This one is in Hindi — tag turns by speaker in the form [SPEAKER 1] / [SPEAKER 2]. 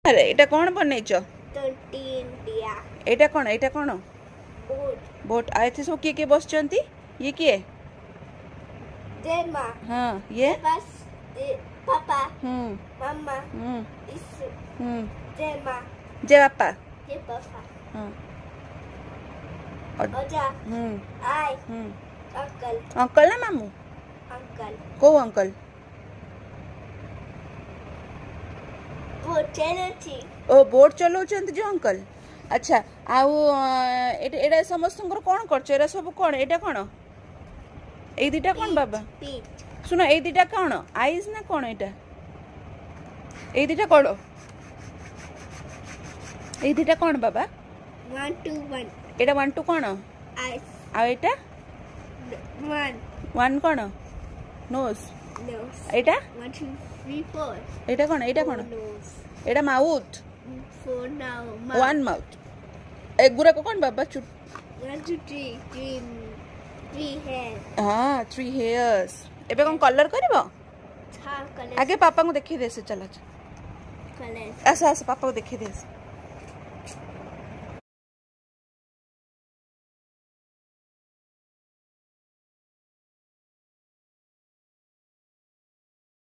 [SPEAKER 1] अरे एटा कौन बनैछ?
[SPEAKER 2] इंडिया
[SPEAKER 1] एटा कौन
[SPEAKER 2] बोट
[SPEAKER 1] बोट आए थे सब किए बसचंती ये किए
[SPEAKER 2] जेमा
[SPEAKER 1] हाँ ये
[SPEAKER 2] बस पापा मम्मा इस जेमा
[SPEAKER 1] जय बापा
[SPEAKER 2] ये पापा
[SPEAKER 1] हाँ
[SPEAKER 2] ओजा आई अंकल
[SPEAKER 1] अंकल ना मामू
[SPEAKER 2] अंकल
[SPEAKER 1] को अंकल
[SPEAKER 2] बोट चलती
[SPEAKER 1] ओ बोट चलाउछंती जो अंकल अच्छा आउ एटा समस्तंकर कोन करछ एरा सब कोन एटा कोन ए दिटा कोन बाबा सुन ए दिटा कोन आइस ना कोन एटा ए दिटा कोन ए दिटा कोन बाबा
[SPEAKER 2] 1 2 1
[SPEAKER 1] एटा 1 2 कोन
[SPEAKER 2] आइस
[SPEAKER 1] आ एटा 1 कोन नोज एटा
[SPEAKER 2] 1 2 3 4
[SPEAKER 1] एटा कोन एटा माउथ
[SPEAKER 2] 4 now
[SPEAKER 1] 1 माउथ एगुरा को कोन बाबा चुट
[SPEAKER 2] 1 2 3 hair
[SPEAKER 1] हाँ 3 hairs एबे कोन कलर करबो
[SPEAKER 2] कलर
[SPEAKER 1] आगे पापा को देखि दे से चला
[SPEAKER 2] कलर
[SPEAKER 1] ऐसा पापा को देखि दे से